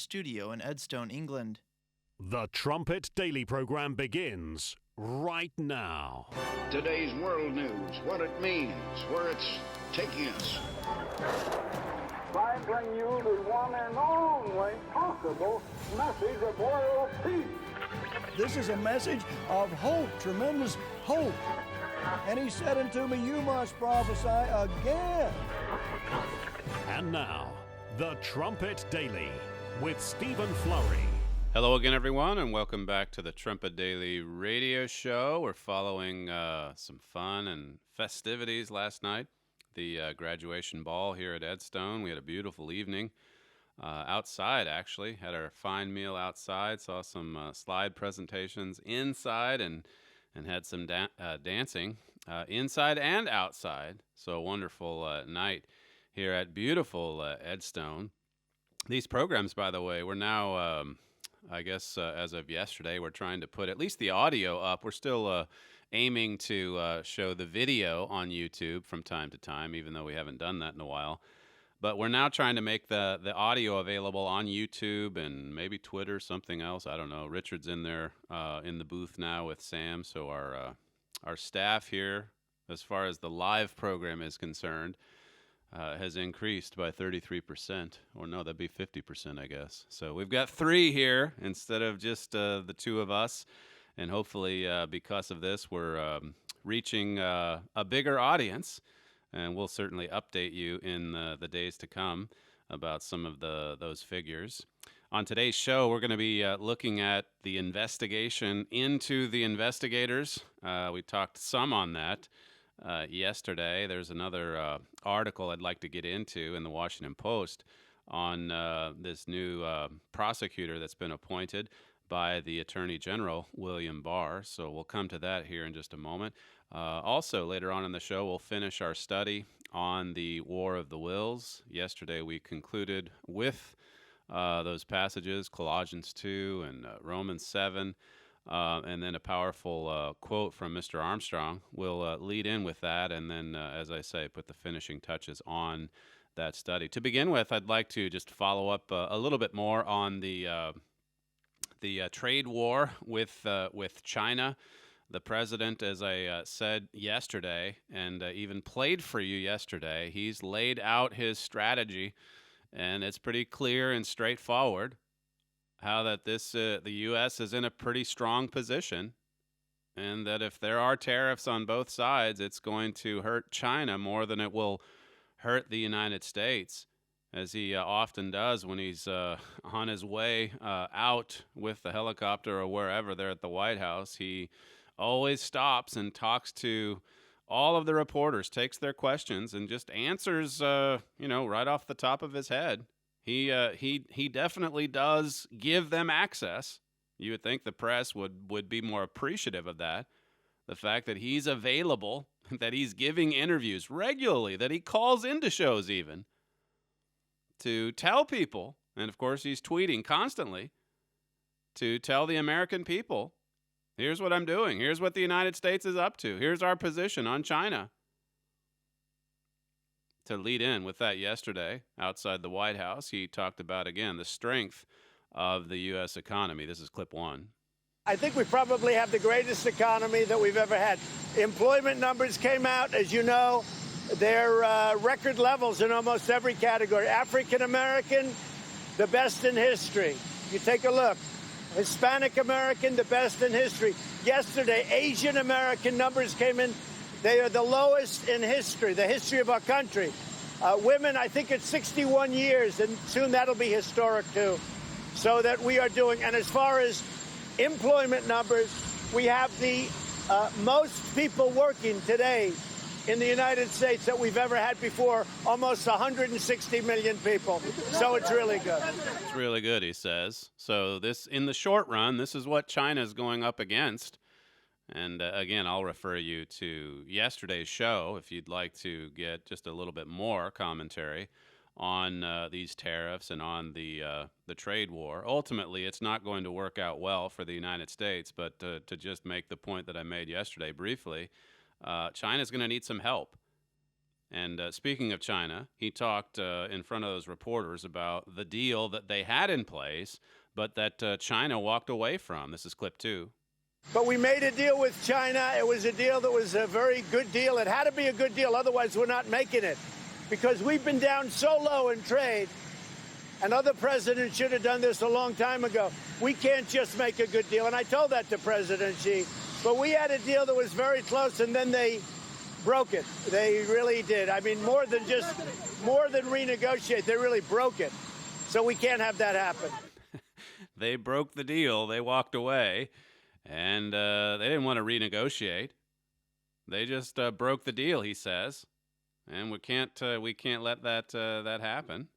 studio in Edstone, England. The Trumpet Daily program begins right now. Today's world news, what it means, where it's taking us. I bring you the one and only possible message of world peace. This is a message of hope, tremendous hope. And he said unto me, you must prophesy again. And now, the Trumpet Daily with Stephen Flurry. Hello again, everyone, and welcome back to the Trumpet Daily radio show. We're following some fun and festivities last night. The graduation ball here at Edstone. We had a beautiful evening outside, actually. Had our fine meal outside, saw some slide presentations inside, and had some dancing inside and outside. So a wonderful night here at beautiful Edstone. These programs, by the way, we're now, I guess as of yesterday, we're trying to put at least the audio up. We're still aiming to show the video on YouTube from time to time, even though we haven't done that in a while. But we're now trying to make the audio available on YouTube and maybe Twitter, something else. I don't know. Richard's in there in the booth now with Sam. So our staff here, as far as the live program is concerned, has increased by 33%. Or no, that'd be 50%, I guess. So we've got 3 here instead of just the 2 of us. And hopefully because of this, we're reaching a bigger audience. And we'll certainly update you in the days to come about some of those figures. On today's show, we're going to be looking at the investigation into the investigators. We talked some on that yesterday. There's another article I'd like to get into in the Washington Post on this new prosecutor that's been appointed by the Attorney General William Barr. So we'll come to that here in just a moment. Also, later on in the show, we'll finish our study on the War of the Wills. Yesterday, we concluded with those passages, Colossians 2 and Romans 7, and then a powerful quote from Mr. Armstrong. We'll lead in with that, and then, as I say, put the finishing touches on that study. To begin with, I'd like to just follow up a little bit more on the trade war with China. The president, as I said yesterday, and even played for you yesterday, he's laid out his strategy, and it's pretty clear and straightforward how that the U.S. is in a pretty strong position, and that if there are tariffs on both sides, it's going to hurt China more than it will hurt the United States, as he often does when he's on his way out with the helicopter or wherever there at the White House. He always stops and talks to all of the reporters, takes their questions, and just answers, right off the top of his head. He definitely does give them access. You would think the press would be more appreciative of that. The fact that he's available, that he's giving interviews regularly, that he calls into shows even, to tell people, and of course he's tweeting constantly, to tell the American people, here's what I'm doing, here's what the United States is up to, here's our position on China. To lead in with that yesterday, outside the White House, he talked about, again, the strength of the U.S. economy. This is clip 1. I think we probably have the greatest economy that we've ever had. Employment numbers came out, as you know. They're record levels in almost every category. African American, the best in history. You take a look. Hispanic American, the best in history. Yesterday, Asian American numbers came in. They are the lowest in history, the history of our country. Women, I think it's 61 years, and soon that'll be historic too. So that we are doing, and as far as employment numbers, we have the most people working today in the United States that we've ever had before, almost 160 million people. So it's really good. It's really good, he says. So this, in the short run, this is what China's going up against. And again, I'll refer you to yesterday's show if you'd like to get just a little bit more commentary on these tariffs and on the trade war. Ultimately, it's not going to work out well for the United States, but to just make the point that I made yesterday briefly, China's going to need some help. And speaking of China, he talked in front of those reporters about the deal that they had in place, but that China walked away from. This is clip 2. But we made a deal with China. It was a deal that was a very good deal. It had to be a good deal, otherwise we're not making it. Because we've been down so low in trade, and other presidents should have done this a long time ago. We can't just make a good deal. And I told that to President Xi. But we had a deal that was very close, and then they broke it. They really did. I mean, more than renegotiate, they really broke it. So we can't have that happen. They broke the deal. They walked away, and they didn't want to renegotiate. They just broke the deal, he says, and we can't let that happen.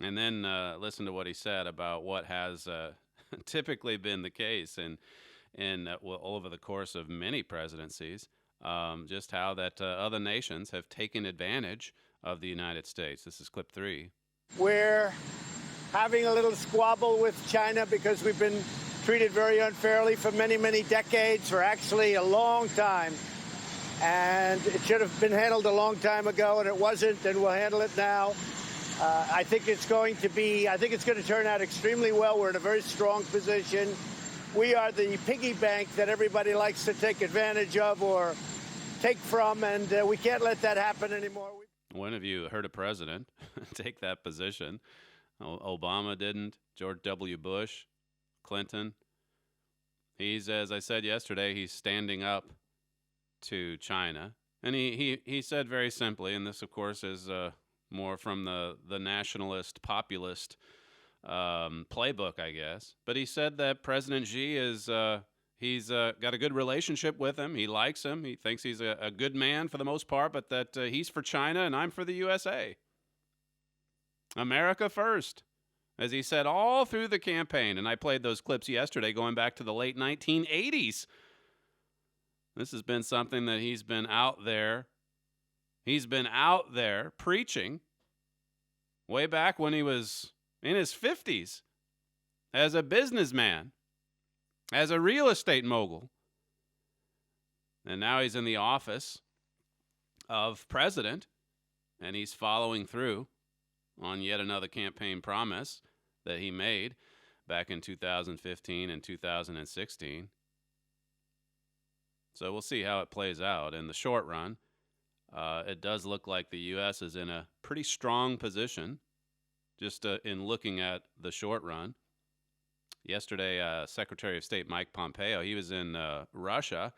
And then listen to what he said about what has typically been the case over the course of many presidencies, just how that other nations have taken advantage of the United States. This is clip 3. We're having a little squabble with China because we've been treated very unfairly for many, many decades, for actually a long time. And it should have been handled a long time ago, and it wasn't, and we'll handle it now. I think it's going to turn out extremely well. We're in a very strong position. We are the piggy bank that everybody likes to take advantage of or take from, and we can't let that happen anymore. When have you heard a president take that position? Obama didn't. George W. Bush, Clinton. He's, as I said yesterday, he's standing up to China. And he said very simply, and this, of course, is more from the nationalist, populist playbook, I guess. But he said that President Xi is he's got a good relationship with him. He likes him. He thinks he's a good man for the most part, but that he's for China and I'm for the USA. America first, as he said all through the campaign. And I played those clips yesterday going back to the late 1980s. This has been something that he's been out there preaching way back when he was in his 50s as a businessman, as a real estate mogul. And now he's in the office of president, and he's following through on yet another campaign promise that he made back in 2015 and 2016. So we'll see how it plays out. In the short run, it does look like the U.S. is in a pretty strong position, just in looking at the short run. Yesterday, Secretary of State Mike Pompeo, he was in Russia,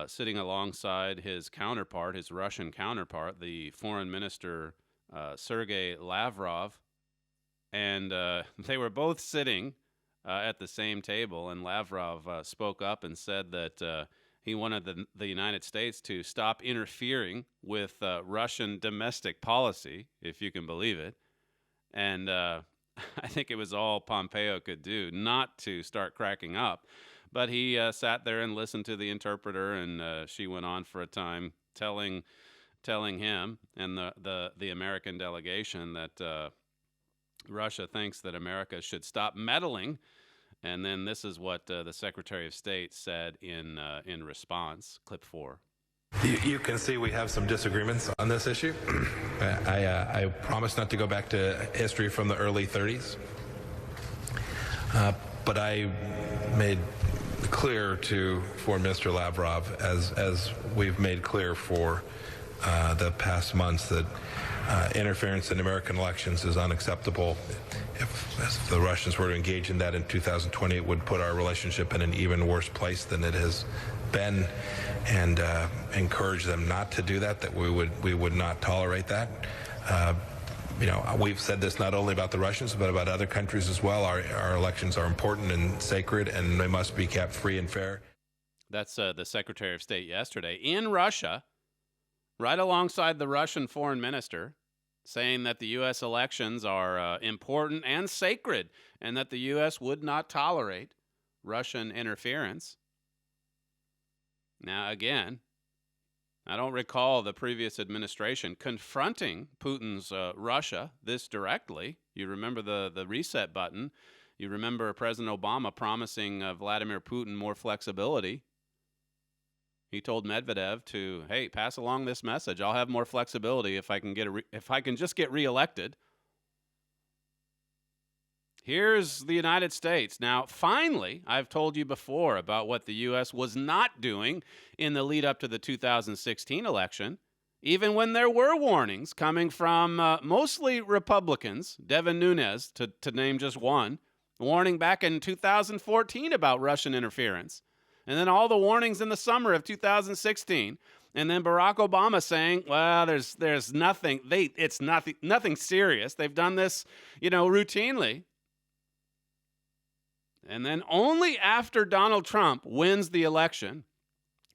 sitting alongside his counterpart, his Russian counterpart, the foreign minister Sergei Lavrov, and they were both sitting at the same table, and Lavrov spoke up and said that he wanted the United States to stop interfering with Russian domestic policy, if you can believe it. And I think it was all Pompeo could do not to start cracking up. But he sat there and listened to the interpreter, and she went on for a time telling him and the American delegation that Russia thinks that America should stop meddling. And then this is what the Secretary of State said in response. Clip 4. You can see we have some disagreements on this issue. I promise not to go back to history from the early 30s. But I made clear to Foreign Minister Lavrov, as we've made clear for the past months, that interference in American elections is unacceptable. If the Russians were to engage in that in 2020, it would put our relationship in an even worse place than it has been, and encourage them not to do that, that we would not tolerate that. We've said this not only about the Russians, but about other countries as well. Our elections are important and sacred, and they must be kept free and fair. That's the Secretary of State yesterday in Russia, right alongside the Russian foreign minister, saying that the U.S. elections are important and sacred, and that the U.S. would not tolerate Russian interference. Now, again, I don't recall the previous administration confronting Putin's Russia this directly. You remember the reset button. You remember President Obama promising Vladimir Putin more flexibility. He told Medvedev to, hey, pass along this message. I'll have more flexibility if I can just get reelected. Here's the United States. Now, finally, I've told you before about what the U.S. was not doing in the lead up to the 2016 election, even when there were warnings coming from mostly Republicans, Devin Nunes, to name just one, warning back in 2014 about Russian interference. And then all the warnings in the summer of 2016. And then Barack Obama saying, well, there's nothing. It's nothing serious. They've done this, routinely. And then only after Donald Trump wins the election,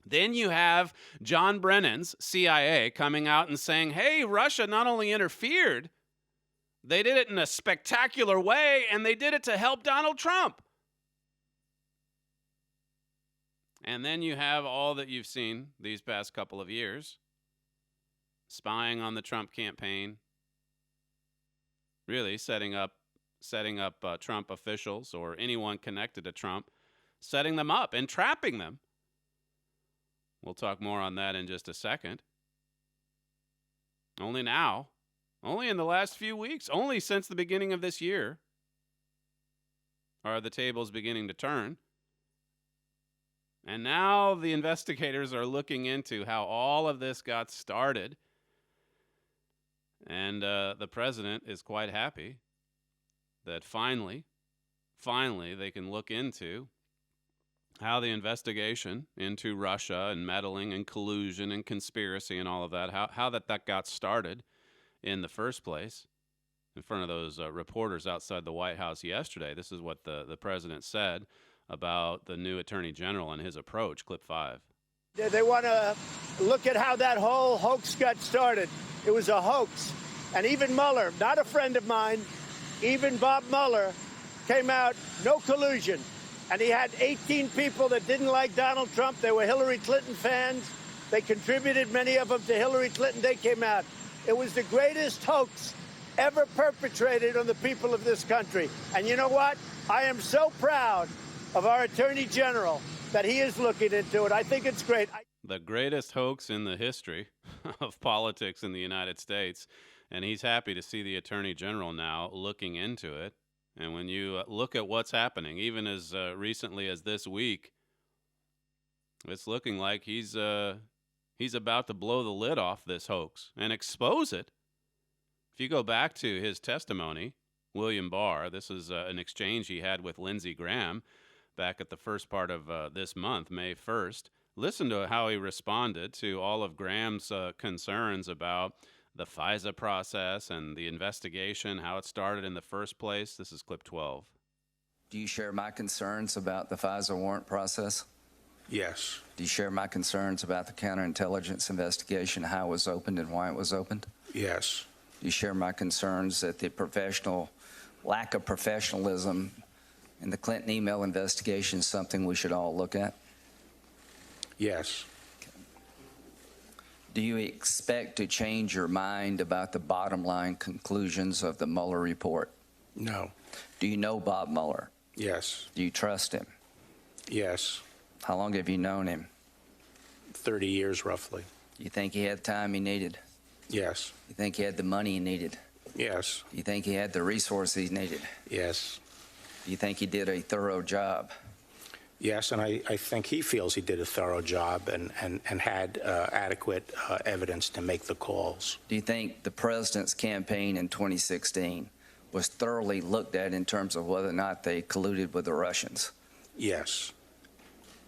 then you have John Brennan's CIA coming out and saying, hey, Russia not only interfered, they did it in a spectacular way, and they did it to help Donald Trump. And then you have all that you've seen these past couple of years, spying on the Trump campaign, really setting up Trump officials or anyone connected to Trump, setting them up and trapping them. We'll talk more on that in just a second. Only now, only in the last few weeks, only since the beginning of this year, are the tables beginning to turn. And now the investigators are looking into how all of this got started. And the president is quite happy that finally they can look into how the investigation into Russia and meddling and collusion and conspiracy and all of that, how that got started in the first place in front of those reporters outside the White House yesterday. This is what the president said about the new attorney general and his approach. Clip 5. They want to look at how that whole hoax got started. It was a hoax. And even Mueller, not a friend of mine, even Bob Mueller came out, no collusion. And he had 18 people that didn't like Donald Trump. They were Hillary Clinton fans. They contributed, many of them, to Hillary Clinton. They came out. It was the greatest hoax ever perpetrated on the people of this country. And you know what? I am so proud of our Attorney General that he is looking into it. I think it's great. The greatest hoax in the history of politics in the United States. And he's happy to see the Attorney General now looking into it. And when you look at what's happening, even as recently as this week, it's looking like he's about to blow the lid off this hoax and expose it. If you go back to his testimony, William Barr, this is an exchange he had with Lindsey Graham back at the first part of this month, May 1st. Listen to how he responded to all of Graham's concerns about the FISA process and the investigation, how it started in the first place. This is clip 12. Do you share my concerns about the FISA warrant process? Yes. Do you share my concerns about the counterintelligence investigation, how it was opened and why it was opened? Yes. Do you share my concerns that the lack of professionalism in the Clinton email investigation is something we should all look at? Yes. Do you expect to change your mind about the bottom line conclusions of the Mueller report? No. Do you know Bob Mueller? Yes. Do you trust him? Yes. How long have you known him? 30 years, roughly. You think he had the time he needed? Yes. You think he had the money he needed? Yes. You think he had the resources he needed? Yes. You think he did a thorough job? Yes, and I think he feels he did a thorough job and had adequate evidence to make the calls. Do you think the president's campaign in 2016 was thoroughly looked at in terms of whether or not they colluded with the Russians? Yes.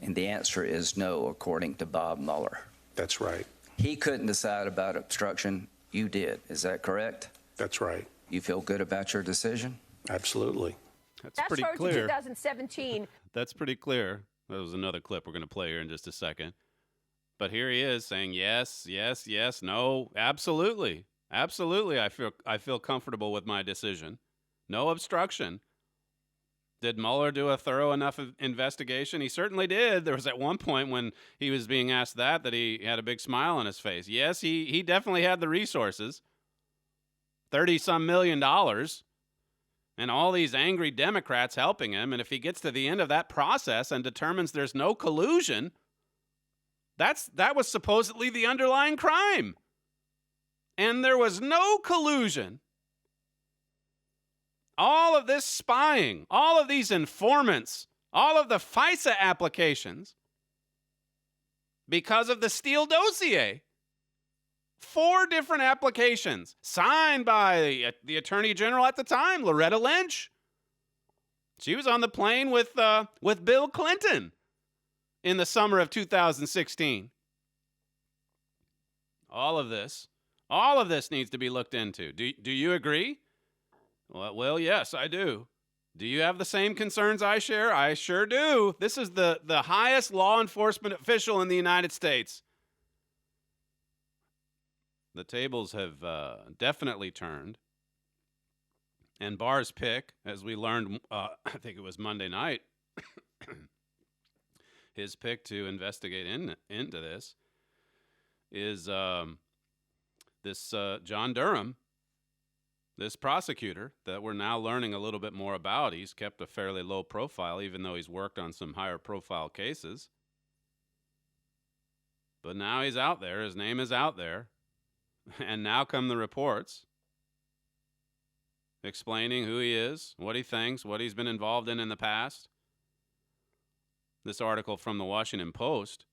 And the answer is no, according to Bob Mueller. That's right. He couldn't decide about obstruction. You did. Is that correct? That's right. You feel good about your decision? Absolutely. That's pretty clear. 2017. That's pretty clear. That was another clip we're going to play here in just a second. But here he is saying yes, yes, yes, no, absolutely. Absolutely, I feel comfortable with my decision. No obstruction. Did Mueller do a thorough enough investigation? He certainly did. There was at one point when he was being asked that he had a big smile on his face. Yes, he definitely had the resources. $30-some million. And all these angry Democrats helping him. And if he gets to the end of that process and determines there's no collusion, That was supposedly the underlying crime. And there was no collusion. All of this spying, all of these informants, all of the FISA applications, because of the Steele dossier. 4 different applications signed by the Attorney General at the time, Loretta Lynch. She was on the plane with Bill Clinton in the summer of 2016. All of this needs to be looked into. Do you agree? Well, yes, I do. Do you have the same concerns I share? I sure do. This is the highest law enforcement official in the United States. The tables have definitely turned. And Barr's pick, as we learned, I think it was Monday night, his pick to investigate into this is this John Durham, this prosecutor that we're now learning a little bit more about. He's kept a fairly low profile, even though he's worked on some higher profile cases. But now he's out there. His name is out there. And now come the reports explaining who he is, what he thinks, what he's been involved in the past. This article from the Washington Post,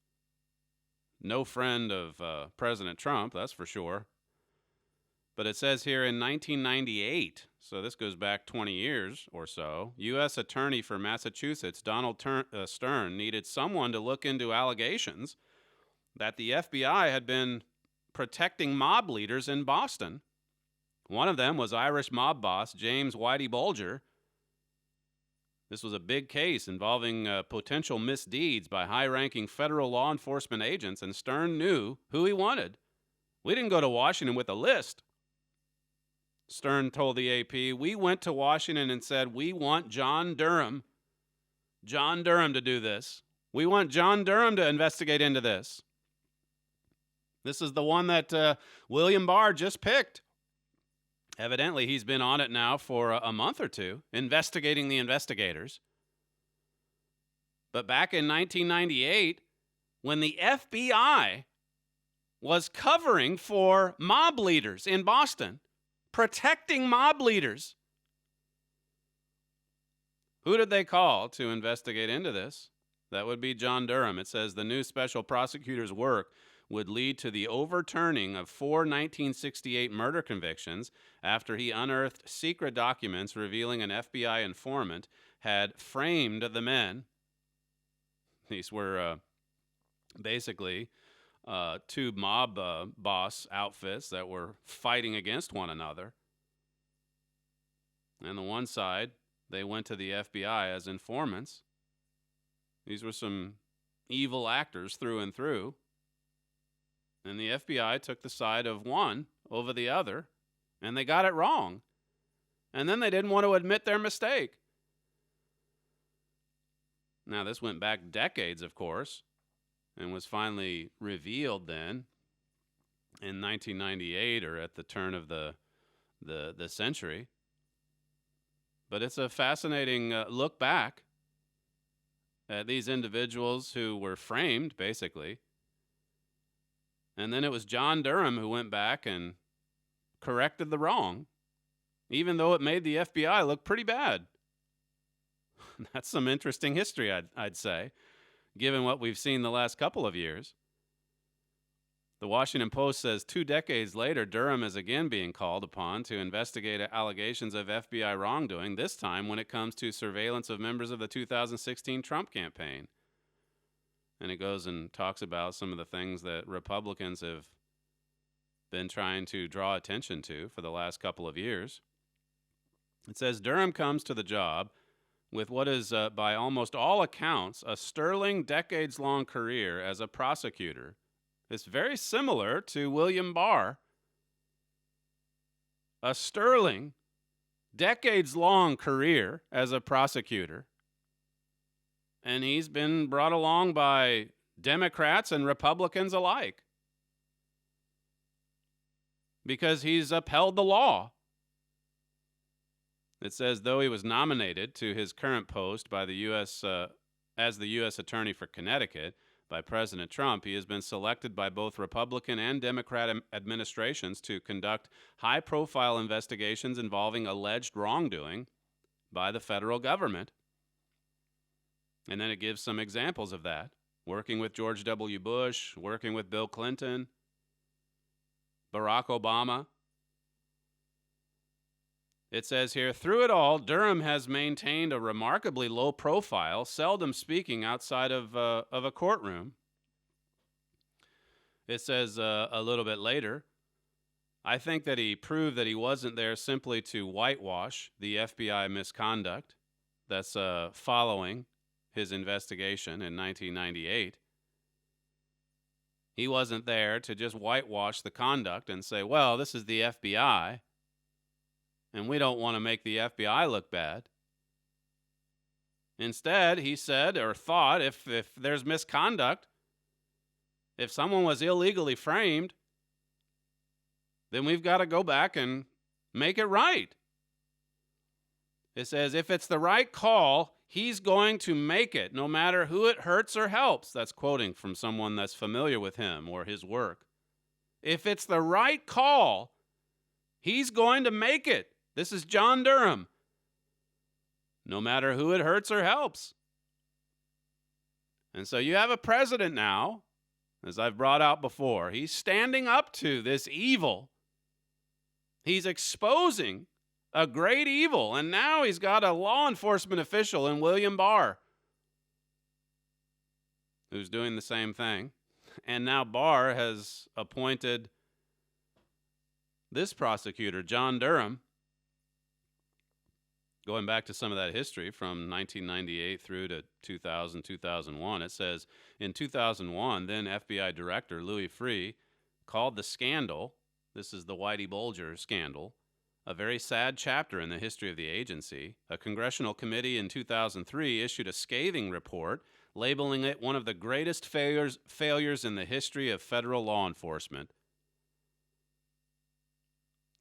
no friend of President Trump, that's for sure. But it says here in 1998, so this goes back 20 years or so, U.S. Attorney for Massachusetts, Donald Stern, needed someone to look into allegations that the FBI had been protecting mob leaders in Boston. One of them was Irish mob boss James Whitey Bulger. This was a big case involving potential misdeeds by high-ranking federal law enforcement agents, and Stern knew who he wanted. We didn't go to Washington with a list. Stern told the AP, we went to Washington and said, we want John Durham to do this. We want John Durham to investigate into this. This is the one that William Barr just picked. Evidently, he's been on it now for a month or two, investigating the investigators. But back in 1998, when the FBI was covering for mob leaders in Boston, protecting mob leaders, who did they call to investigate into this? That would be John Durham. It says the new special prosecutor's work would lead to the overturning of 4 1968 murder convictions after he unearthed secret documents revealing an FBI informant had framed the men. These were basically 2 mob boss outfits that were fighting against one another. And the one side, they went to the FBI as informants. These were some evil actors through and through. And the FBI took the side of one over the other, and they got it wrong. And then they didn't want to admit their mistake. Now, this went back decades, of course, and was finally revealed then in 1998 or at the turn of the century. But it's a fascinating look back at these individuals who were framed, basically. And then it was John Durham who went back and corrected the wrong, even though it made the FBI look pretty bad. That's some interesting history, I'd say, given what we've seen the last couple of years. The Washington Post says 2 decades later, Durham is again being called upon to investigate allegations of FBI wrongdoing, this time when it comes to surveillance of members of the 2016 Trump campaign. And it goes and talks about some of the things that Republicans have been trying to draw attention to for the last couple of years. It says Durham comes to the job with what is, by almost all accounts, a sterling decades-long career as a prosecutor. It's very similar to William Barr. A sterling, decades-long career as a prosecutor. And he's been brought along by Democrats and Republicans alike because he's upheld the law. It says, though he was nominated to his current post by the U.S. As the U.S. Attorney for Connecticut, by President Trump, he has been selected by both Republican and Democrat administrations to conduct high-profile investigations involving alleged wrongdoing by the federal government. And then it gives some examples of that. Working with George W. Bush, working with Bill Clinton, Barack Obama. It says here, through it all, Durham has maintained a remarkably low profile, seldom speaking outside of a courtroom. It says a little bit later, I think that he proved that he wasn't there simply to whitewash the FBI misconduct that's following his investigation in 1998. He wasn't there to just whitewash the conduct and say, well, this is the FBI, and we don't want to make the FBI look bad. Instead, he said or thought if there's misconduct, if someone was illegally framed, then we've got to go back and make it right. It says if it's the right call, he's going to make it, no matter who it hurts or helps. That's quoting from someone that's familiar with him or his work. If it's the right call, he's going to make it. This is John Durham. No matter who it hurts or helps. And so you have a president now, as I've brought out before, he's standing up to this evil. He's exposing a great evil, and now he's got a law enforcement official in William Barr who's doing the same thing. And now Barr has appointed this prosecutor, John Durham, going back to some of that history from 1998 through to 2000, 2001. It says, in 2001, then FBI Director Louis Freeh called the scandal, this is the Whitey Bulger scandal, a very sad chapter in the history of the agency. A congressional committee in 2003 issued a scathing report labeling it one of the greatest failures in the history of federal law enforcement.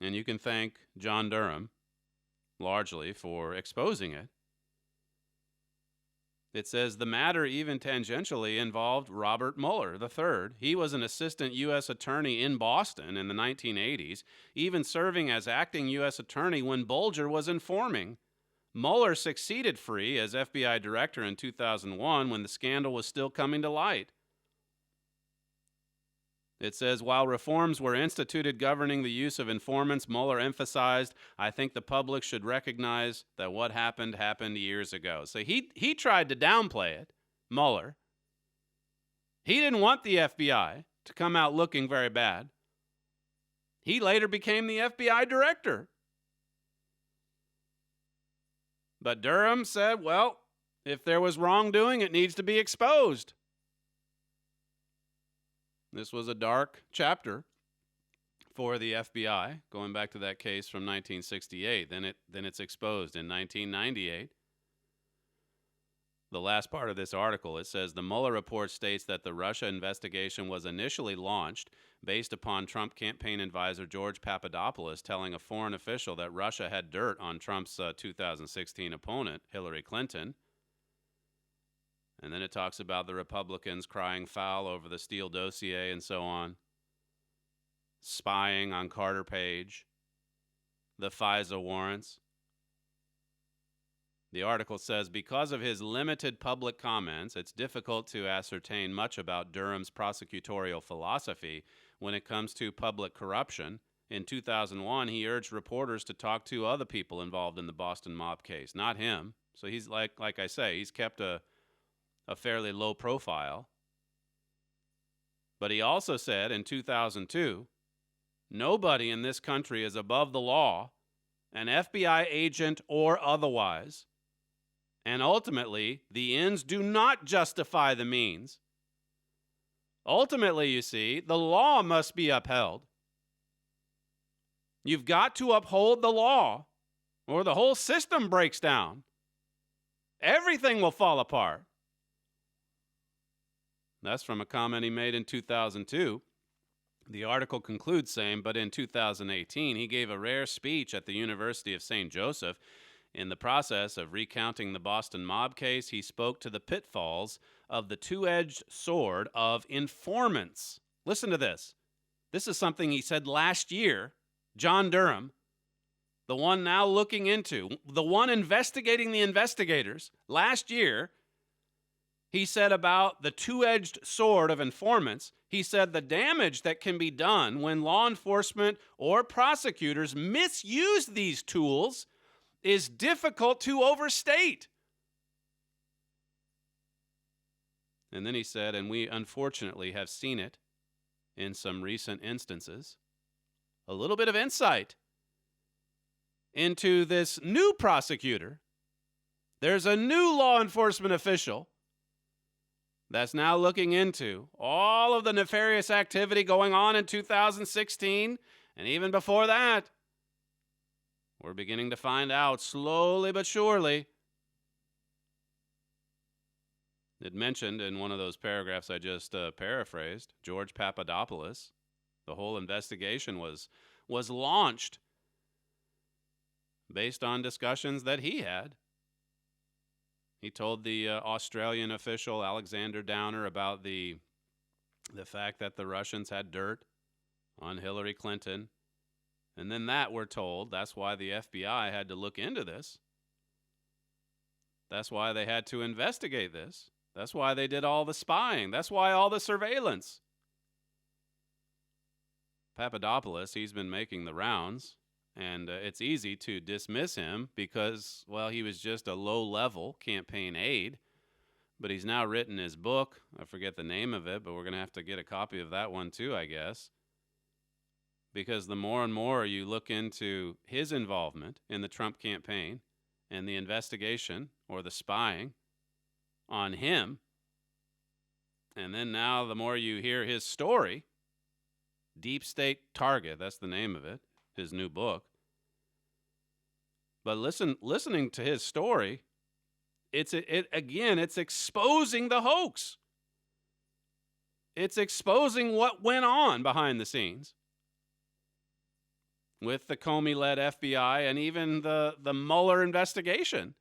And you can thank John Durham largely for exposing it. It says the matter even tangentially involved Robert Mueller III. He was an assistant U.S. attorney in Boston in the 1980s, even serving as acting U.S. attorney when Bulger was informing. Mueller succeeded Freeh as FBI director in 2001 when the scandal was still coming to light. It says, while reforms were instituted governing the use of informants, Mueller emphasized, I think the public should recognize that what happened years ago. So he tried to downplay it, Mueller. He didn't want the FBI to come out looking very bad. He later became the FBI director. But Durham said, well, if there was wrongdoing, it needs to be exposed. This was a dark chapter for the FBI, going back to that case from 1968. Then it's exposed in 1998. The last part of this article, it says, the Mueller report states that the Russia investigation was initially launched based upon Trump campaign advisor George Papadopoulos telling a foreign official that Russia had dirt on Trump's 2016 opponent, Hillary Clinton. And then it talks about the Republicans crying foul over the Steele dossier and so on, spying on Carter Page, the FISA warrants. The article says, because of his limited public comments, it's difficult to ascertain much about Durham's prosecutorial philosophy when it comes to public corruption. In 2001, he urged reporters to talk to other people involved in the Boston mob case, not him. So he's like I say, he's kept a fairly low profile. But he also said in 2002, nobody in this country is above the law, an FBI agent or otherwise. And ultimately, the ends do not justify the means. Ultimately, you see, the law must be upheld. You've got to uphold the law, or the whole system breaks down. Everything will fall apart. That's from a comment he made in 2002. The article concludes saying, but in 2018, he gave a rare speech at the University of St. Joseph In the process of recounting the Boston mob case, he spoke to the pitfalls of the two-edged sword of informants. Listen to this. This is something he said last year. John Durham, the one now looking into, the one investigating the investigators, last year, he said about the two-edged sword of informants, he said the damage that can be done when law enforcement or prosecutors misuse these tools is difficult to overstate. And then he said, and we unfortunately have seen it in some recent instances, a little bit of insight into this new prosecutor. There's a new law enforcement official that's now looking into all of the nefarious activity going on in 2016, and even before that. We're beginning to find out slowly but surely. It mentioned in one of those paragraphs I just paraphrased, George Papadopoulos. The whole investigation was launched based on discussions that he had. He told the Australian official Alexander Downer about the fact that the Russians had dirt on Hillary Clinton. And then that, we're told, that's why the FBI had to look into this. That's why they had to investigate this. That's why they did all the spying. That's why all the surveillance. Papadopoulos, he's been making the rounds, and it's easy to dismiss him because, well, he was just a low-level campaign aide. But he's now written his book. I forget the name of it, but we're going to have to get a copy of that one too, I guess. Because the more and more you look into his involvement in the Trump campaign and the investigation or the spying on him, and then now the more you hear his story, Deep State Target, that's the name of it, his new book. But listening to his story, it's exposing the hoax. It's exposing what went on behind the scenes with the Comey-led FBI and even the Mueller investigation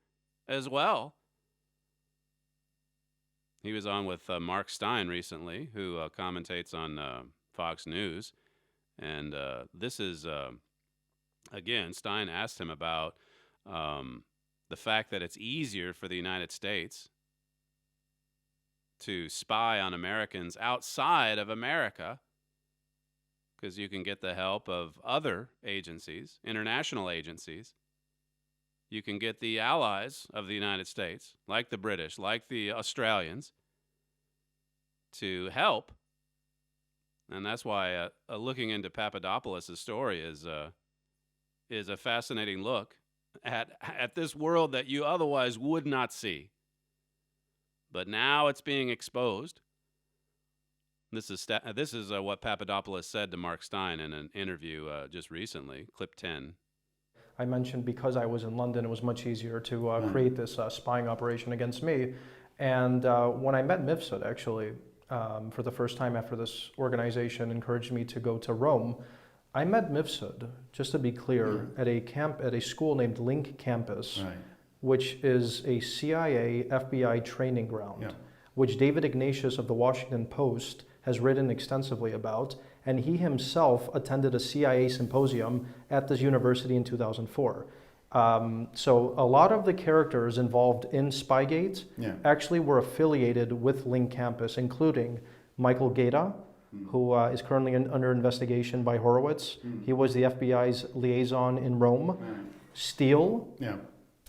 as well. He was on with Mark Stein recently, who commentates on Fox News. And this is, again, Stein asked him about the fact that it's easier for the United States to spy on Americans outside of America because you can get the help of other agencies, international agencies. You can get the allies of the United States, like the British, like the Australians, to help. And that's why looking into Papadopoulos' story is a fascinating look at this world that you otherwise would not see. But now it's being exposed. This is what Papadopoulos said to Mark Stein in an interview just recently, clip 10. I mentioned because I was in London, it was much easier to create this spying operation against me. And when I met Mifsud, actually, for the first time after this organization encouraged me to go to Rome, I met Mifsud, just to be clear, at a school named Link Campus, which is a CIA FBI training ground, which David Ignatius of the Washington Post has written extensively about, and he himself attended a CIA symposium at this university in 2004. So a lot of the characters involved in Spygate actually were affiliated with Link Campus, including Michael Gaeta, who is currently under investigation by Horowitz. He was the FBI's liaison in Rome. Steele,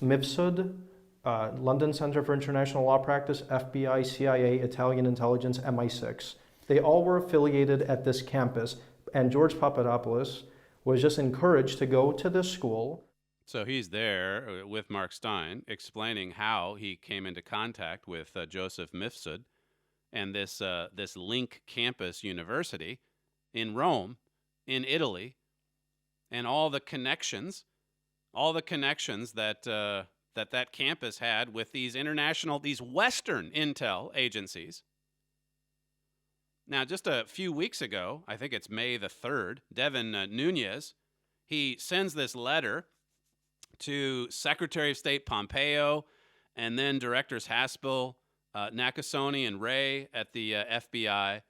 Mifsud, London Center for International Law Practice, FBI, CIA, Italian intelligence, MI6. They all were affiliated at this campus, and George Papadopoulos was just encouraged to go to this school. So he's there with Mark Stein explaining how he came into contact with Joseph Mifsud and this Link Campus University in Rome, in Italy, and all the connections that that campus had with these Western intel agencies. Now, just a few weeks ago, I think it's May the 3rd, Devin Nunes, he sends this letter to Secretary of State Pompeo, and then Directors Haspel, Nakasone, and Wray at the FBI.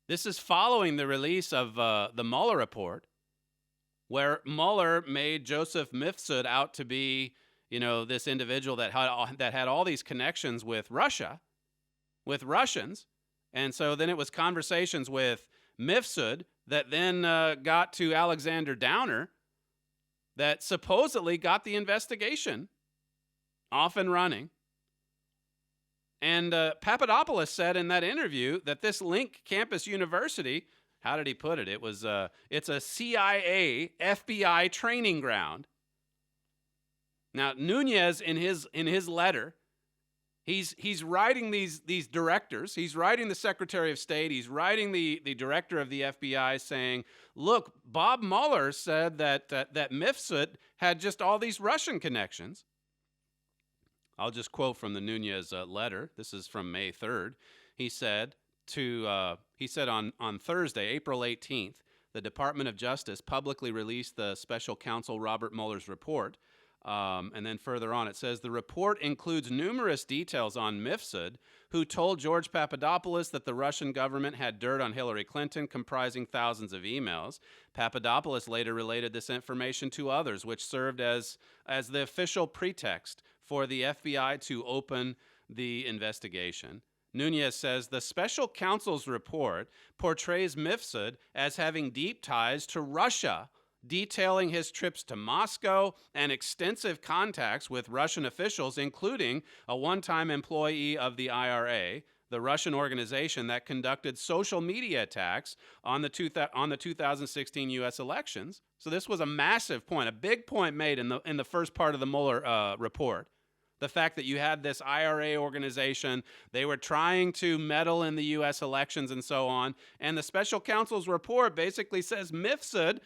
This is following the release of the Mueller report, where Mueller made Joseph Mifsud out to be, this individual that had all these connections with Russia, with Russians. And so then it was conversations with Mifsud that then got to Alexander Downer that supposedly got the investigation off and running. And Papadopoulos said in that interview that this Link Campus University, how did he put it? It's a CIA FBI training ground. Now, Nunes in his letter, he's writing these directors. He's writing the Secretary of State. He's writing the director of the FBI saying, look, Bob Mueller said that Mifsud had just all these Russian connections. I'll just quote from the Nunes letter. This is from May 3rd. He said on Thursday, April 18th, the Department of Justice publicly released the special counsel Robert Mueller's report. And then further on, it says, the report includes numerous details on Mifsud, who told George Papadopoulos that the Russian government had dirt on Hillary Clinton, comprising thousands of emails. Papadopoulos later related this information to others, which served as the official pretext for the FBI to open the investigation. Nunes says the special counsel's report portrays Mifsud as having deep ties to Russia, detailing his trips to Moscow and extensive contacts with Russian officials, including a one-time employee of the IRA, the Russian organization that conducted social media attacks on the 2016 U.S. elections. So this was a massive point, a big point made in the first part of the Mueller report. The fact that you had this IRA organization, they were trying to meddle in the U.S. elections and so on. And the special counsel's report basically says Mifsud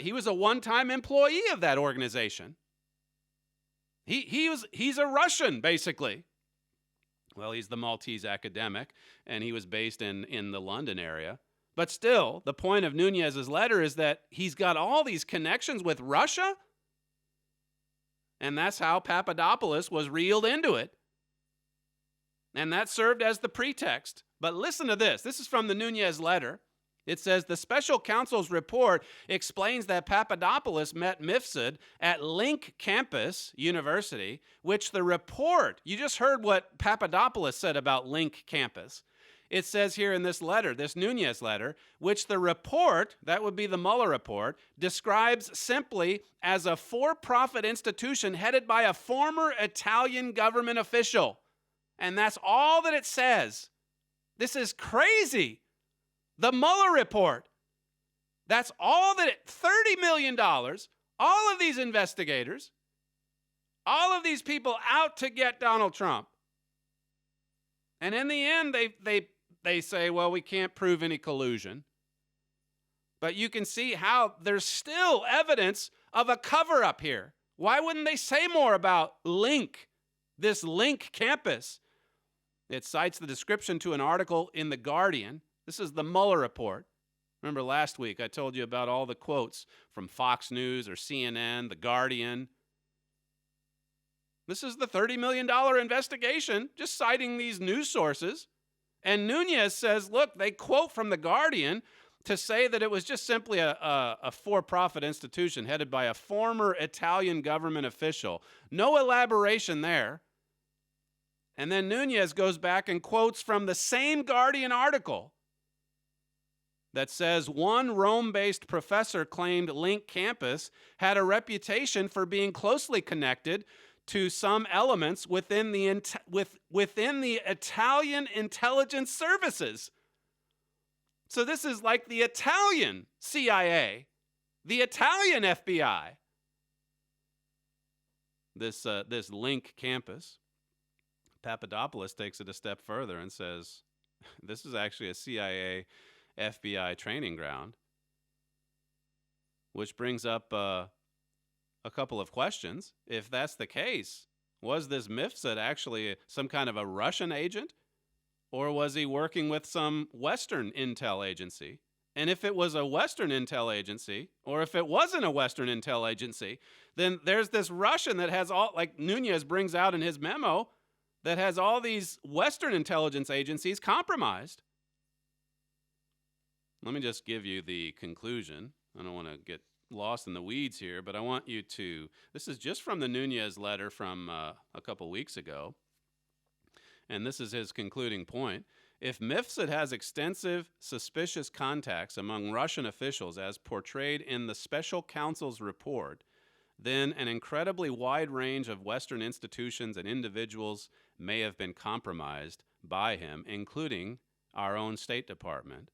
he was a one-time employee of that organization. He's a Russian, basically. Well, he's the Maltese academic, and he was based in the London area. But still, the point of Nunes' letter is that he's got all these connections with Russia. And that's how Papadopoulos was reeled into it. And that served as the pretext. But listen to this. This is from the Nunes letter. It says, the special counsel's report explains that Papadopoulos met Mifsud at Link Campus University, which the report, you just heard what Papadopoulos said about Link Campus. It says here in this letter, this Nunes letter, which the report, that would be the Mueller report, describes simply as a for-profit institution headed by a former Italian government official. And that's all that it says. This is crazy. The Mueller report. That's all that $30 million, all of these investigators, all of these people out to get Donald Trump. And in the end, they say, well, we can't prove any collusion. But you can see how there's still evidence of a cover-up here. Why wouldn't they say more about this Link campus? It cites the description to an article in The Guardian. This is the Mueller report. Remember last week I told you about all the quotes from Fox News or CNN, The Guardian. This is the $30 million investigation, just citing these news sources. And Nunes says, look, they quote from The Guardian to say that it was just simply a for-profit institution headed by a former Italian government official. No elaboration there. And then Nunes goes back and quotes from the same Guardian article that says one Rome-based professor claimed Link Campus had a reputation for being closely connected to some elements within the Italian intelligence services. So this is like the Italian CIA, the Italian FBI. This Link Campus. Papadopoulos takes it a step further and says, this is actually a CIA FBI training ground, which brings up a couple of questions. If that's the case, was this Mifsud actually some kind of a Russian agent, or was he working with some Western intel agency? And if it was a Western intel agency, or if it wasn't a Western intel agency, then there's this Russian that has all, like Nunez brings out in his memo, that has all these Western intelligence agencies compromised. Let me just give you the conclusion. I don't want to get lost in the weeds here, but I want you to, this is just from the Nunez letter from a couple weeks ago, and this is his concluding point. If Mifsud has extensive suspicious contacts among Russian officials as portrayed in the special counsel's report, then an incredibly wide range of Western institutions and individuals may have been compromised by him, including our own State Department.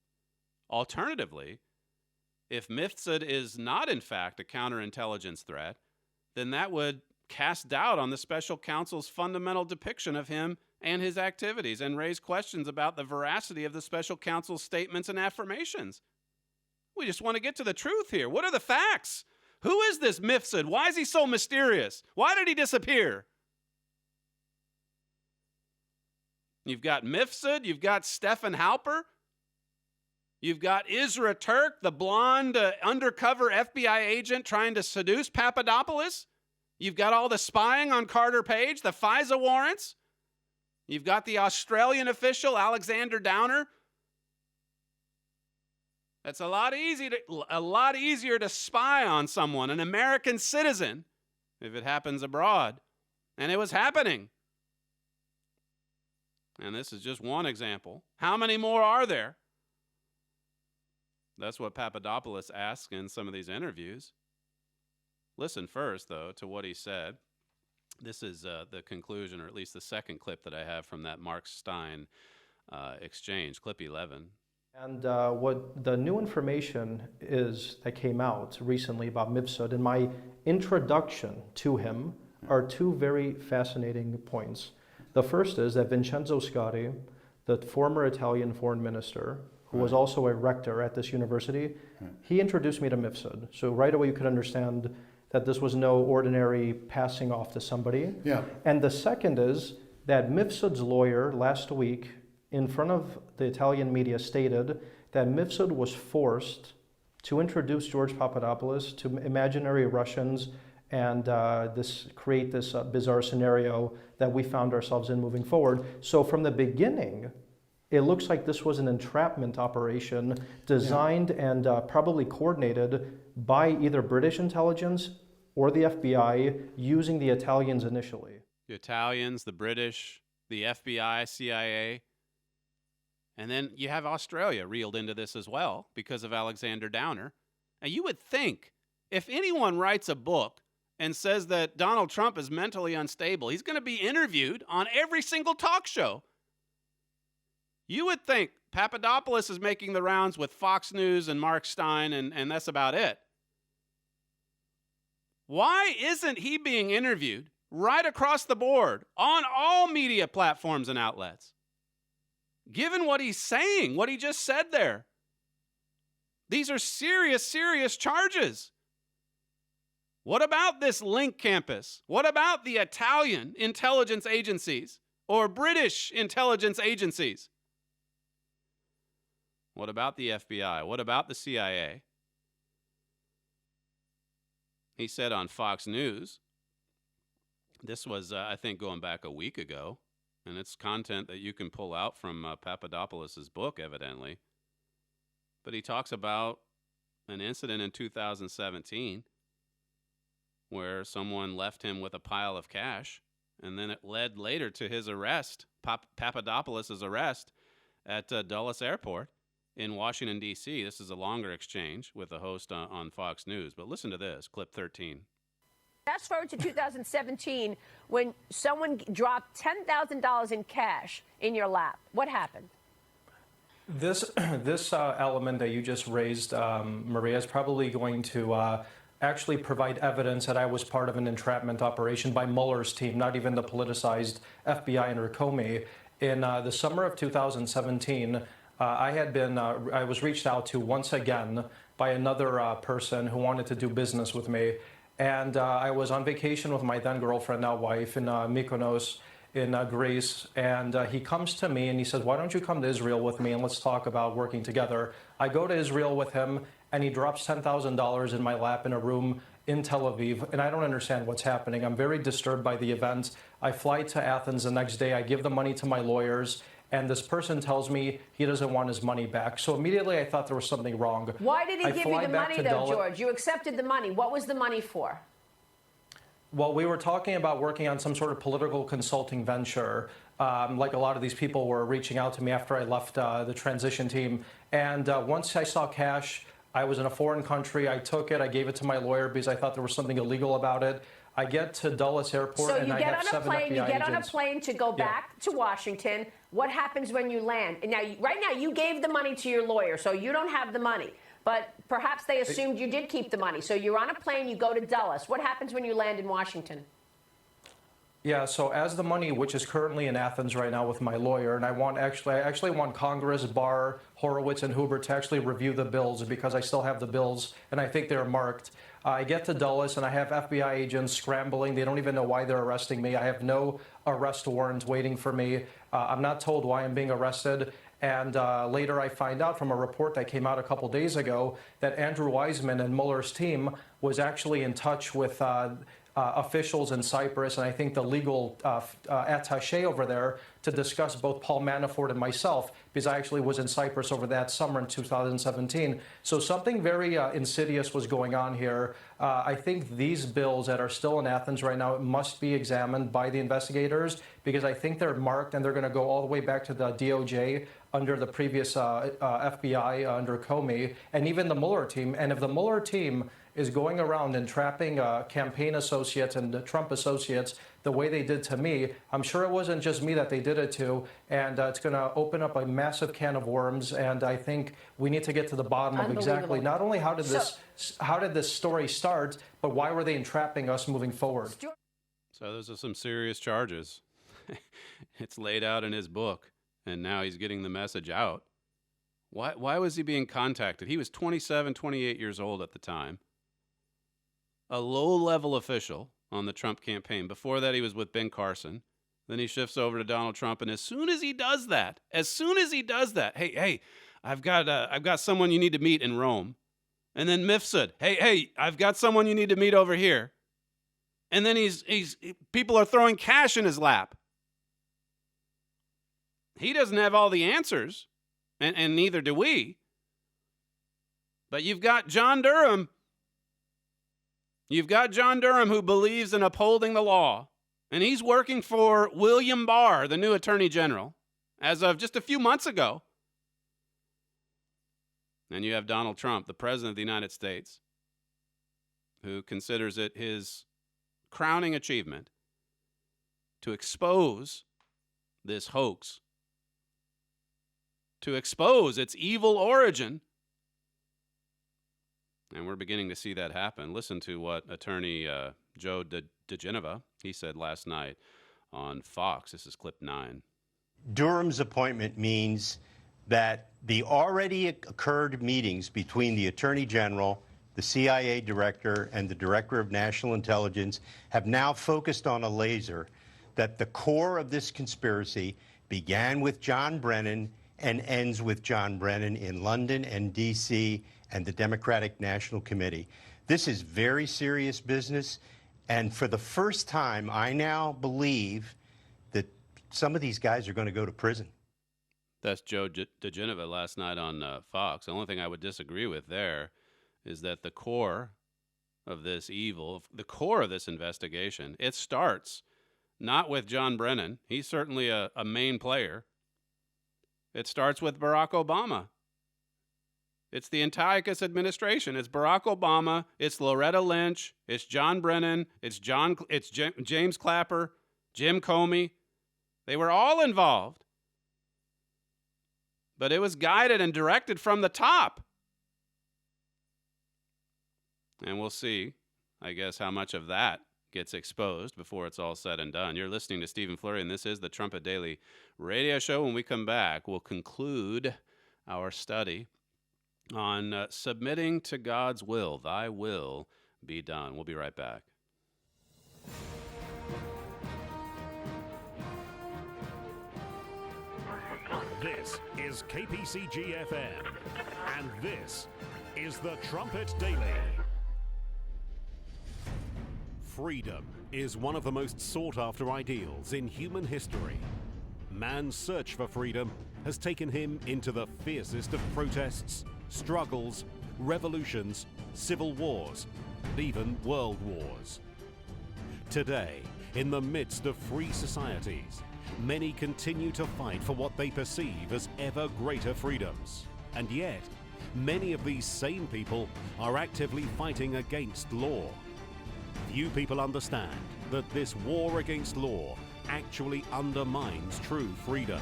Alternatively, if Mifsud is not in fact a counterintelligence threat, then that would cast doubt on the special counsel's fundamental depiction of him and his activities and raise questions about the veracity of the special counsel's statements and affirmations. We just want to get to the truth here. What are the facts? Who is this Mifsud? Why is he so mysterious? Why did he disappear? You've got Mifsud, you've got Stefan Halper, you've got Isra Turk, the blonde undercover FBI agent trying to seduce Papadopoulos. You've got all the spying on Carter Page, the FISA warrants. You've got the Australian official, Alexander Downer. That's a lot easier to spy on someone, an American citizen, if it happens abroad. And it was happening. And this is just one example. How many more are there? That's what Papadopoulos asks in some of these interviews. Listen first, though, to what he said. This is the conclusion, or at least the second clip that I have from that Mark Stein exchange, clip 11. And what the new information is that came out recently about Mifsud, in my introduction to him, are two very fascinating points. The first is that Vincenzo Scotti, the former Italian foreign minister, who was also a rector at this university, he introduced me to Mifsud. So right away you could understand that this was no ordinary passing off to somebody. Yeah. And the second is that Mifsud's lawyer last week in front of the Italian media stated that Mifsud was forced to introduce George Papadopoulos to imaginary Russians and create this bizarre scenario that we found ourselves in moving forward. So from the beginning, it looks like this was an entrapment operation designed and probably coordinated by either British intelligence or the FBI using the Italians initially. The Italians, the British, the FBI, CIA. And then you have Australia reeled into this as well because of Alexander Downer. Now you would think if anyone writes a book and says that Donald Trump is mentally unstable, he's going to be interviewed on every single talk show. You would think Papadopoulos is making the rounds with Fox News and Mark Stein, and that's about it. Why isn't he being interviewed right across the board on all media platforms and outlets? Given what he's saying, what he just said there. These are serious, serious charges. What about this link campus? What about the Italian intelligence agencies or British intelligence agencies? What about the FBI? What about the CIA? He said on Fox News, this was, I think, going back a week ago, and it's content that you can pull out from Papadopoulos' book, evidently. But he talks about an incident in 2017 where someone left him with a pile of cash, and then it led later to his arrest, Papadopoulos' arrest at Dulles Airport in Washington, D.C. This is a longer exchange with the host on Fox News. But listen to this, clip 13. Fast forward to 2017 when someone dropped $10,000 in cash in your lap. What happened? This element that you just raised, Maria, is probably going to actually provide evidence that I was part of an entrapment operation by Mueller's team, not even the politicized FBI under Comey. In the summer of 2017, I was reached out to once again by another person who wanted to do business with me. And I was on vacation with my then girlfriend, now wife, in Mykonos. in Greece, and he comes to me and he says, why don't you come to Israel with me and let's talk about working together. I go to Israel with him, and he drops $10,000 in my lap in a room in Tel Aviv, and I don't understand what's happening. I'm very disturbed by the event. I fly to Athens the next day. I give the money to my lawyers, and this person tells me he doesn't want his money back. So immediately I thought there was something wrong. Why did he give you the money, though, George? You accepted the money. What was the money for? Well, we were talking about working on some sort of political consulting venture. Like a lot of these people were reaching out to me after I left the transition team. And once I saw cash, I was in a foreign country. I took it. I gave it to my lawyer because I thought there was something illegal about it. I get to Dulles Airport, and I have 7 FBI agents. You get on a plane to go back to Washington. What happens when you land? And now, right now, you gave the money to your lawyer, so you don't have the money. But perhaps they assumed you did keep the money. So you're on a plane, you go to Dulles. What happens when you land in Washington? Yeah, so as the money, which is currently in Athens right now with my lawyer, and I actually want Congress, Barr, Horowitz, and Huber to actually review the bills because I still have the bills, and I think they're marked. I get to Dulles, and I have FBI agents scrambling. They don't even know why they're arresting me. I have no arrest warrant waiting for me. I'm not told why I'm being arrested. And later I find out from a report that came out a couple days ago that Andrew Weissman and Mueller's team was actually in touch with officials in Cyprus, and I think the legal attaché over there, to discuss both Paul Manafort and myself, because I actually was in Cyprus over that summer in 2017. So something very insidious was going on here. I think these bills that are still in Athens right now must be examined by the investigators, because I think they're marked and they're going to go all the way back to the DOJ under the previous FBI under Comey, and even the Mueller team. And if the Mueller team is going around and trapping campaign associates and Trump associates the way they did to me, I'm sure it wasn't just me that they did it to, and it's going to open up a massive can of worms. And I think we need to get to the bottom of exactly not only how did this story start, but why were they entrapping us moving forward. So those are some serious charges. It's laid out in his book, and now he's getting the message out. Why was he being contacted? He was 27, 28 years old at the time. A low-level official on the Trump campaign. Before that, he was with Ben Carson. Then he shifts over to Donald Trump, and as soon as he does that, hey, I've got someone you need to meet in Rome. And then Mifsud, hey, I've got someone you need to meet over here. And then people are throwing cash in his lap. He doesn't have all the answers, and neither do we. But you've got John Durham. You've got John Durham, who believes in upholding the law, and he's working for William Barr, the new Attorney General, as of just a few months ago. And you have Donald Trump, the President of the United States, who considers it his crowning achievement to expose this hoax, to expose its evil origin. And we're beginning to see that happen. Listen to what Attorney Joe DeGeneva, he said last night on Fox. This is clip 9. Durham's appointment means that the already occurred meetings between the Attorney General, the CIA Director, and the Director of National Intelligence have now focused on a laser that the core of this conspiracy began with John Brennan and ends with John Brennan in London and D.C. and the Democratic National Committee. This is very serious business, and for the first time, I now believe that some of these guys are going to go to prison. That's Joe DeGeneva last night on Fox. The only thing I would disagree with there is that the core of this evil, the core of this investigation, it starts not with John Brennan. He's certainly a main player. It starts with Barack Obama. It's the Antiochus administration. It's Barack Obama. It's Loretta Lynch. It's John Brennan. It's James Clapper, Jim Comey. They were all involved. But it was guided and directed from the top. And we'll see, I guess, how much of that gets exposed before it's all said and done. You're listening to Stephen Flurry, and this is the Trumpet Daily radio show. When we come back, we'll conclude our study on submitting to God's will. Thy will be done. We'll be right back. This is KPCG FM, and this is the Trumpet Daily. Freedom is one of the most sought-after ideals in human history. Man's search for freedom has taken him into the fiercest of protests, struggles, revolutions, civil wars, and even world wars. Today, in the midst of free societies, many continue to fight for what they perceive as ever greater freedoms. And yet, many of these same people are actively fighting against law. Few people understand that this war against law actually undermines true freedom.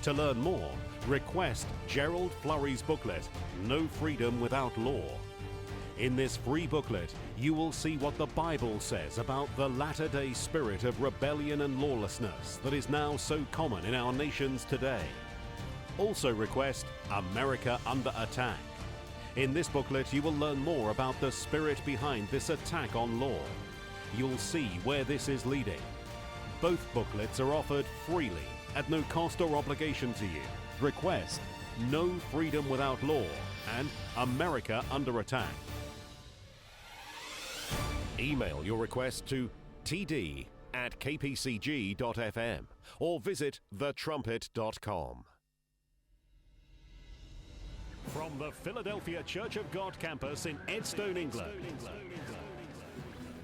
To learn more, request Gerald Flurry's booklet, No Freedom Without Law. In this free booklet, you will see what the Bible says about the latter-day spirit of rebellion and lawlessness that is now so common in our nations today. Also request America Under Attack. In this booklet, you will learn more about the spirit behind this attack on law. You'll see where this is leading. Both booklets are offered freely at no cost or obligation to you. Request No Freedom Without Law and America Under Attack. Email your request to td@kpcg.fm or visit thetrumpet.com. From the Philadelphia Church of God campus in Edstone, England,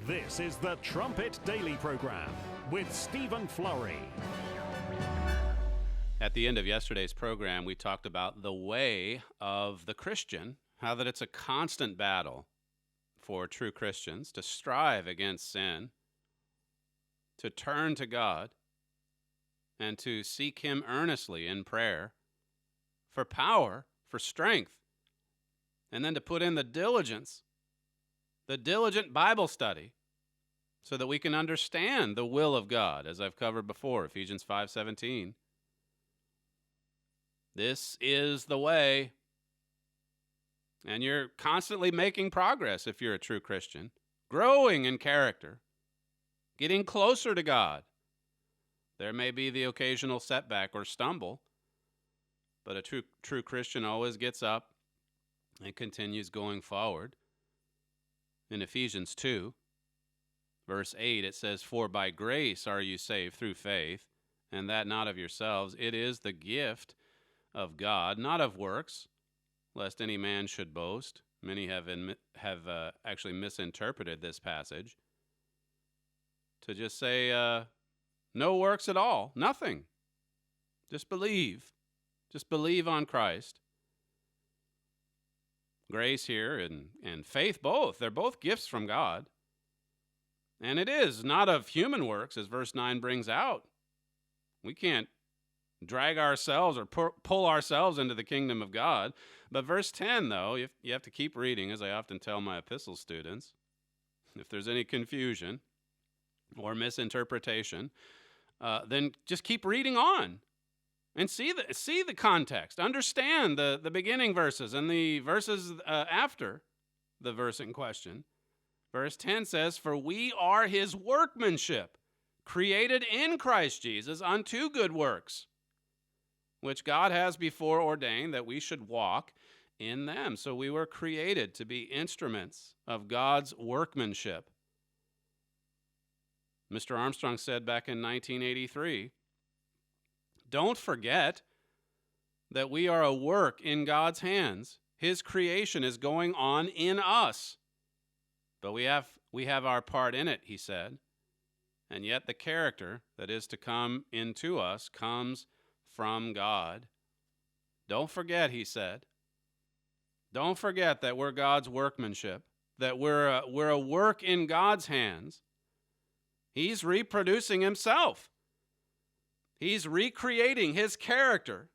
this is the Trumpet Daily program with Stephen Flurry. At the end of yesterday's program, we talked about the way of the Christian, how that it's a constant battle for true Christians to strive against sin, to turn to God, and to seek Him earnestly in prayer for power, for strength, and then to put in the diligent Bible study so that we can understand the will of God, as I've covered before, Ephesians 5:17. This is the way. And you're constantly making progress if you're a true Christian, growing in character, getting closer to God. There may be the occasional setback or stumble, but a true Christian always gets up and continues going forward. In Ephesians 2, verse 8, it says, "For by grace are you saved through faith, and that not of yourselves. It is the gift of God, not of works, lest any man should boast." Many have actually misinterpreted this passage to just say no works at all, nothing. Just believe. Just believe on Christ. Grace here and faith both. They're both gifts from God. And it is not of human works, as verse 9 brings out. We can't drag ourselves or pull ourselves into the kingdom of God. But verse 10, though, you have to keep reading, as I often tell my epistle students. If there's any confusion or misinterpretation, then just keep reading on and see the context. Understand the beginning verses and the verses after the verse in question. Verse 10 says, "For we are His workmanship, created in Christ Jesus unto good works, which God has before ordained that we should walk in them." So we were created to be instruments of God's workmanship. Mr. Armstrong said back in 1983, "Don't forget that we are a work in God's hands. His creation is going on in us. But we have our part in it," he said. "And yet the character that is to come into us comes from God." Don't forget, he said. Don't forget that we're God's workmanship, that we're a work in God's hands. He's reproducing Himself. He's recreating His character,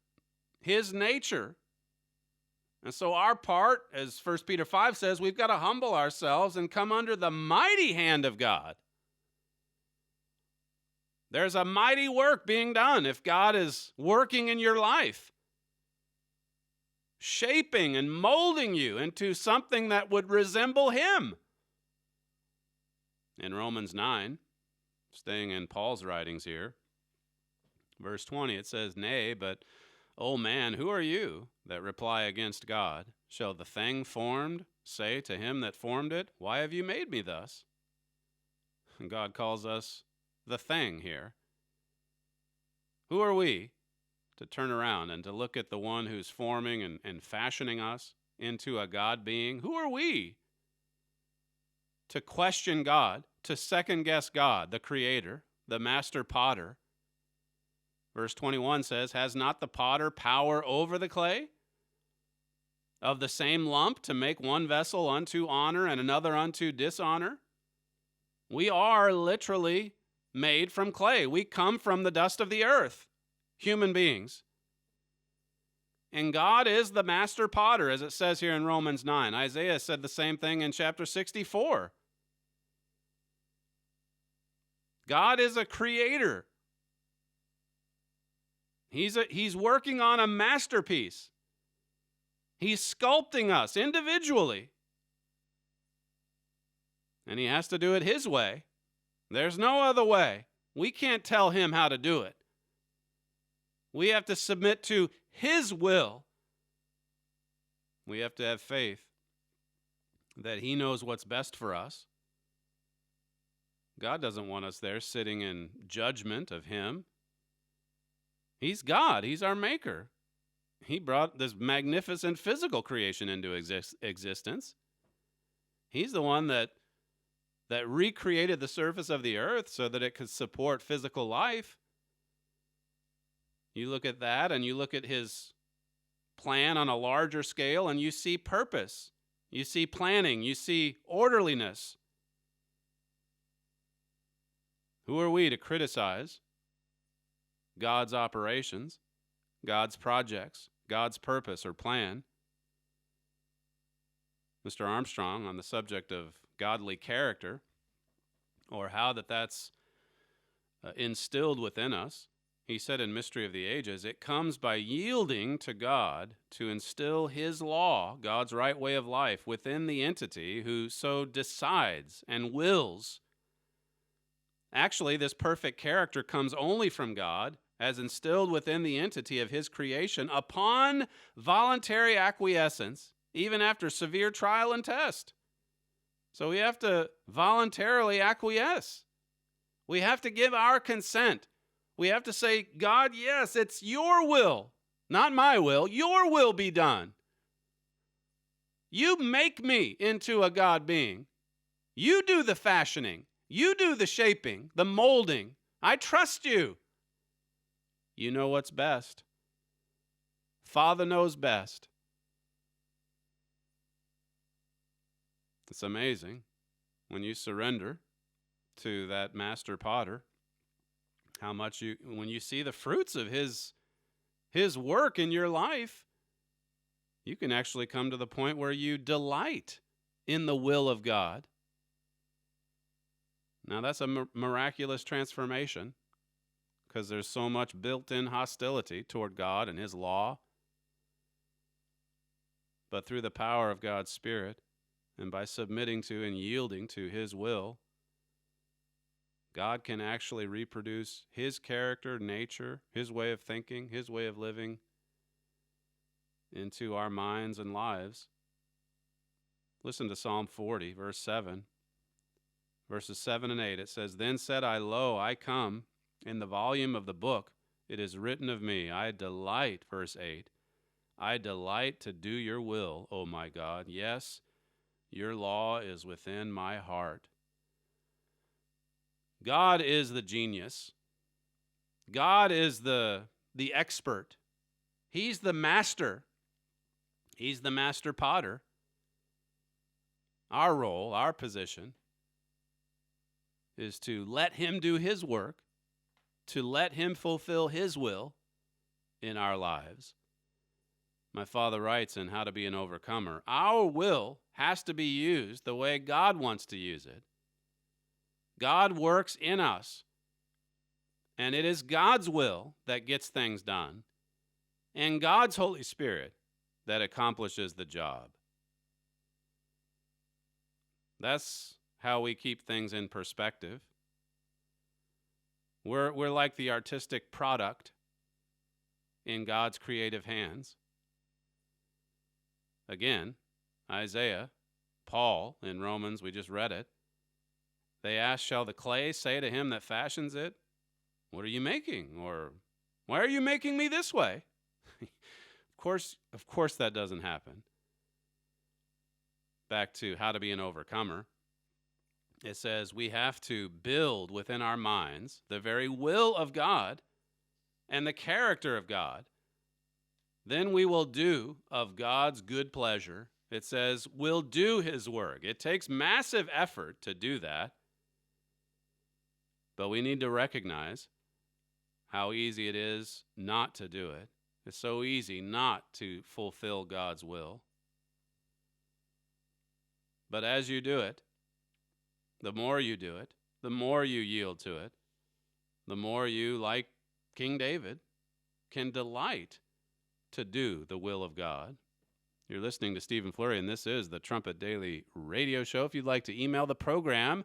His nature. And so our part, as 1 Peter 5 says, we've got to humble ourselves and come under the mighty hand of God. There's a mighty work being done if God is working in your life, shaping and molding you into something that would resemble Him. In Romans 9, staying in Paul's writings here. Verse 20, it says, Nay, but, O man, who are you that reply against God? Shall the thing formed say to him that formed it, Why have you made me thus? And God calls us the thing here. Who are we to turn around and to look at the one who's forming and fashioning us into a God being? Who are we to question God, to second-guess God, the Creator, the Master Potter? Verse 21 says, Has not the potter power over the clay? Of the same lump to make one vessel unto honor and another unto dishonor? We are literally made from clay. We come from the dust of the earth, human beings. And God is the master potter, as it says here in Romans 9. Isaiah said the same thing in chapter 64. God is a creator. He's working on a masterpiece. He's sculpting us individually. And he has to do it his way. There's no other way. We can't tell him how to do it. We have to submit to his will. We have to have faith that he knows what's best for us. God doesn't want us there sitting in judgment of him. He's God. He's our maker. He brought this magnificent physical creation into existence. He's the one that recreated the surface of the earth so that it could support physical life. You look at that and you look at his plan on a larger scale and you see purpose. You see planning. You see orderliness. Who are we to criticize God's operations, God's projects, God's purpose or plan? Mr. Armstrong, on the subject of godly character, or how that's instilled within us, he said in Mystery of the Ages, it comes by yielding to God to instill his law, God's right way of life, within the entity who so decides and wills. Actually, this perfect character comes only from God, as instilled within the entity of his creation upon voluntary acquiescence, even after severe trial and test. So we have to voluntarily acquiesce. We have to give our consent. We have to say, God, yes, it's your will, not my will. Your will be done. You make me into a God being. You do the fashioning. You do the shaping, the molding. I trust you. You know what's best. Father knows best. It's amazing when you surrender to that master potter, how much when you see the fruits of his work in your life, you can actually come to the point where you delight in the will of God. Now that's a miraculous transformation, because there's so much built-in hostility toward God and his law. But through the power of God's Spirit, and by submitting to and yielding to his will, God can actually reproduce his character, nature, his way of thinking, his way of living into our minds and lives. Listen to Psalm 40, verse 7. Verses 7 and 8, it says, Then said I, Lo, I come. In the volume of the book, it is written of me, I delight, verse 8, I delight to do your will, O my God. Yes, your law is within my heart. God is the genius. God is the expert. He's the master. He's the master potter. Our role, our position, is to let him do his work, to let him fulfill his will in our lives. My father writes in How to Be an Overcomer, our will has to be used the way God wants to use it. God works in us, and it is God's will that gets things done, and God's Holy Spirit that accomplishes the job. That's how we keep things in perspective. We're like the artistic product in God's creative hands. Again, Isaiah, Paul in Romans, we just read it. They asked, shall the clay say to him that fashions it, what are you making? Or why are you making me this way? Of course that doesn't happen. Back to how to be an overcomer. It says we have to build within our minds the very will of God and the character of God. Then we will do of God's good pleasure. It says we'll do his work. It takes massive effort to do that. But we need to recognize how easy it is not to do it. It's so easy not to fulfill God's will. But as you do it, the more you do it, the more you yield to it, the more you, like King David, can delight to do the will of God. You're listening to Stephen Flurry, and this is the Trumpet Daily radio show. If you'd like to email the program,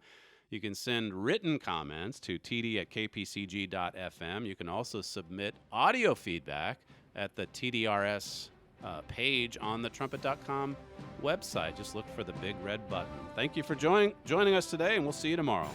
you can send written comments to td@kpcg.fm. You can also submit audio feedback at the TDRS page on the trumpet.com website. Just look for the big red button. Thank you for joining us today, and we'll see you tomorrow.